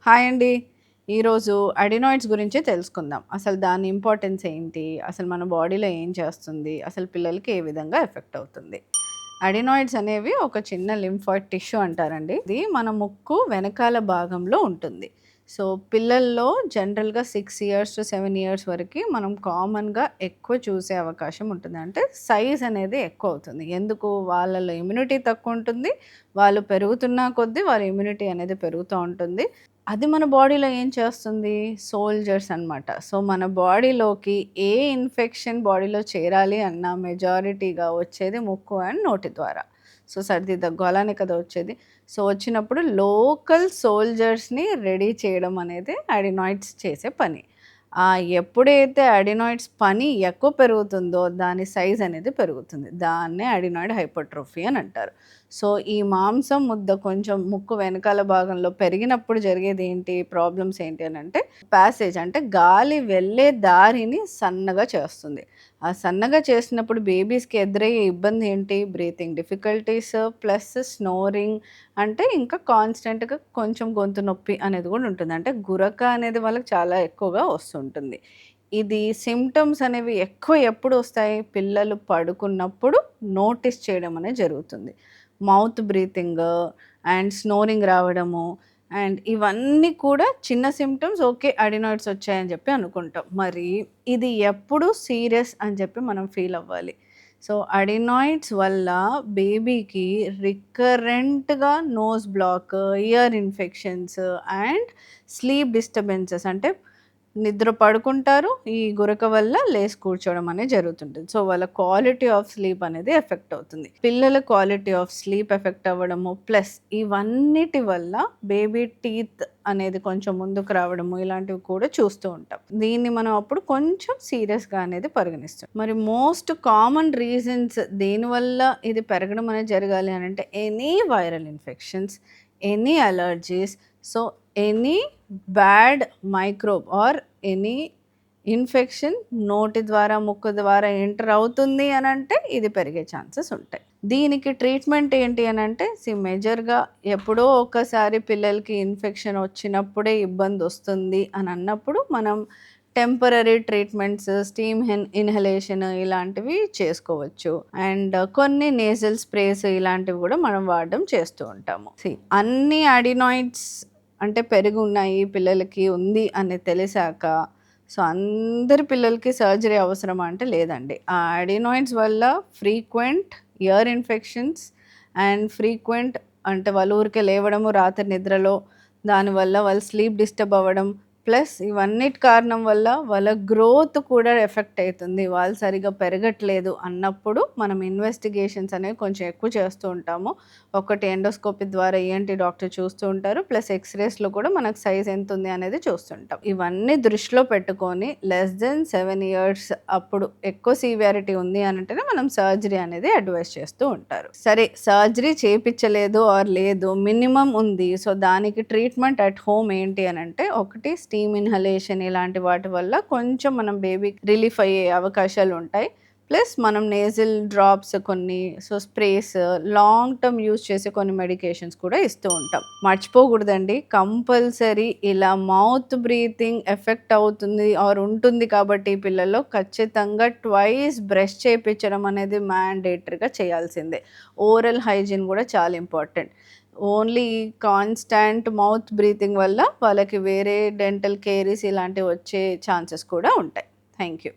Hi అండి. ఈరోజు adenoids గురించి తెలుసుకుందాం. అసలు దాని ఇంపార్టెన్స్ ఏంటి? అసలు మన బాడీలో ఏం చేస్తుంది? అసలు పిల్లలకి ఏ విధంగా ఎఫెక్ట్ అవుతుంది? అడినాయిడ్స్ అనేవి ఒక చిన్న లింఫాయిడ్ టిష్యూ అంటారండి. ఇది మన ముక్కు వెనకాల భాగంలో ఉంటుంది. సో, పిల్లల్లో జనరల్‌గా 6 ఇయర్స్ టు 7 ఇయర్స్ వరకి మనం కామన్‌గా ఎక్కువ చూసే అవకాశం ఉంటుంది. అంటే సైజ్ అనేది ఎక్కువ అవుతుంది. ఎందుకు? వాళ్ళలో ఇమ్యూనిటీ తక్కువ ఉంటుంది. వాళ్ళు పెరుగుతున్న కొద్దీ వాళ్ళ ఇమ్యూనిటీ అనేది పెరుగుతూ ఉంటుంది. అది మన బాడీలో ఏం చేస్తుంది? సోల్జర్స్ అనమాట. సో, మన బాడీలోకి ఏ ఇన్ఫెక్షన్ బాడీలో చేరాలి అన్నా మెజారిటీగా వచ్చేది ముక్కు అండ్ నోటి ద్వారా. సో, సర్ది, దగ్గు అలానే కదా వచ్చేది. సో, వచ్చినప్పుడు లోకల్ సోల్జర్స్‌ని రెడీ చేయడం అనేది అడినాయిడ్స్ చేసే పని. ఎప్పుడైతే అడినాయిడ్స్ పని ఎక్కువ పెరుగుతుందో దాని సైజ్ అనేది పెరుగుతుంది. దాన్నే అడినాయిడ్ హైపర్ట్రోఫీ అని అంటారు. సో, ఈ మాంసం ముద్ద కొంచెం ముక్కు వెనకాల భాగంలో పెరిగినప్పుడు జరిగేదేంటి? ప్రాబ్లమ్స్ ఏంటి అనంటే, ప్యాసేజ్ అంటే గాలి వెళ్ళే దారిని సన్నగా చేస్తుంది. ఆ సన్నగా చేసినప్పుడు బేబీస్‌కి ఎదురయ్యే ఇబ్బంది ఏంటి? బ్రీతింగ్ డిఫికల్టీస్ ప్లస్ స్నోరింగ్ అంటే ఇంకా కాన్స్టెంట్‌గా కొంచెం గొంతు నొప్పి అనేది గూడా ఉంటుంది. అంటే గురక అనేది వాళ్ళకి చాలా ఎక్కువగా వస్తుంటుంది. ఇది సింప్టమ్స్ అనేవి ఎక్కువ ఎప్పుడొస్తాయి? పిల్లలు పడుకున్నప్పుడు నోటీస్ చేయడం అనేది జరుగుతుంది. మౌత్ బ్రీతింగ్ అండ్ స్నోరింగ్ రావడము అండ్ ఇవన్నీ కూడా చిన్న సింప్టమ్స్ ఓకే అడినాయిడ్స్ వచ్చాయని చెప్పి అనుకుంటాం. మరి ఇది ఎప్పుడు సీరియస్ అని చెప్పి మనం ఫీల్ అవ్వాలి. సో, అడినాయిడ్స్ వల్ల బేబీకి రికరెంట్‌గా nose block, ear infections and sleep disturbances అంటే నిద్ర పడుకుంటారు. ఈ గురక వల్ల లేసి కూర్చోవడం అనేది జరుగుతుంటుంది. సో, వాళ్ళ క్వాలిటీ ఆఫ్ స్లీప్ అనేది ఎఫెక్ట్ అవుతుంది. పిల్లల క్వాలిటీ ఆఫ్ స్లీప్ ఎఫెక్ట్ అవ్వడము, ప్లస్ ఇవన్నిటి వల్ల బేబీ టీత్ అనేది కొంచెం ముందుకు రావడము, ఇలాంటివి కూడా చూస్తూ ఉంటాం. దీన్ని మనం అప్పుడు కొంచెం సీరియస్‌గా అనేది పరిగణిస్తాం. మరి మోస్ట్ కామన్ రీజన్స్ దేనివల్ల ఇది పెరగడం అనేది జరగాలి అనంటే any viral infections, any allergies, so any bad microbe or any infection నోటి ద్వారా, ముక్కు ద్వారా ఎంటర్ అవుతుంది అనంటే ఇది పెరిగే ఛాన్సెస్ ఉంటాయి. దీనికి ట్రీట్మెంట్ ఏంటి అనంటే మేజర్‌గా ఎప్పుడో ఒకసారి పిల్లలకి ఇన్ఫెక్షన్ వచ్చినప్పుడే ఇబ్బందొస్తుంది అని అన్నప్పుడు మనం టెంపరరీ ట్రీట్మెంట్స్, స్టీమ్ ఇన్హలేషన్ ఇలాంటివి చేసుకోవచ్చు. అండ్ కొన్ని నేజల్ స్ప్రేస్ ఇలాంటివి కూడా మనం వాడడం చేస్తూ ఉంటాము. అన్ని అడినాయిడ్స్ అంటే పెరుగున్నాయి పిల్లలకి ఉంది అని తెలిసాక సో, అందరి పిల్లలకి సర్జరీ అవసరమా అంటే లేదండి. ఆ అడినాయిడ్స్ వల్ల frequent year infections and frequent అంటే వాళ్ళు ఊరికే లేవడము రాత్రి నిద్రలో, దానివల్ల వాళ్ళు స్లీప్ డిస్టర్బ్ అవ్వడం, ప్లస్ ఇవన్నిటి కారణం వల్ల వాళ్ళ గ్రోత్ కూడా ఎఫెక్ట్ అవుతుంది. వాళ్ళు సరిగ్గా పెరగట్లేదు అన్నప్పుడు మనం ఇన్వెస్టిగేషన్స్ అనేవి కొంచెం ఎక్కువ చేస్తూ ఉంటాము. ఒకటి ఎండోస్కోపీ ద్వారా ఈఎన్‌టీ డాక్టర్ చూస్తూ ఉంటారు. ప్లస్ ఎక్స్‌రేస్‌లో కూడా మనకు సైజ్ ఎంతుంది అనేది చూస్తుంటాం. ఇవన్నీ దృష్టిలో పెట్టుకొని లెస్ దెన్ 7 ఇయర్స్ అప్పుడు ఎక్కువ సివియారిటీ ఉంది అనంటేనే మనం సర్జరీ అనేది అడ్వైస్ చేస్తూ ఉంటారు. సరే సర్జరీ చేపించలేదు ఆర్ లేదు మినిమమ్ ఉంది. సో, దానికి ట్రీట్మెంట్ అట్ హోమ్ ఏంటి అనంటే ఒకటి స్టీమ్ ఇన్హలేషన్ ఇలాంటి వాటి వల్ల కొంచెం మనం బేబీకి రిలీఫ్ అయ్యే అవకాశాలు ఉంటాయి. ప్లస్ మనం నేజల్ డ్రాప్స్ కొన్ని, so sprays, long term use చేసే కొన్ని మెడికేషన్స్ కూడా ఇస్తూ ఉంటాం. మర్చిపోకూడదండి కంపల్సరీ ఇలా మౌత్ బ్రీతింగ్ ఎఫెక్ట్ అవుతుంది ఆర్ ఉంటుంది కాబట్టి ఈ పిల్లల్లో ఖచ్చితంగా ట్వైస్ బ్రష్ చేయించడం అనేది మ్యాండేటరీగా చేయాల్సిందే. ఓరల్ హైజీన్ కూడా చాలా important. Only constant mouth breathing వల్ల వాళ్ళకి వేరే డెంటల్ కేరీస్ ఇలాంటివి వచ్చే ఛాన్సెస్ కూడా ఉంటాయి. Thank you.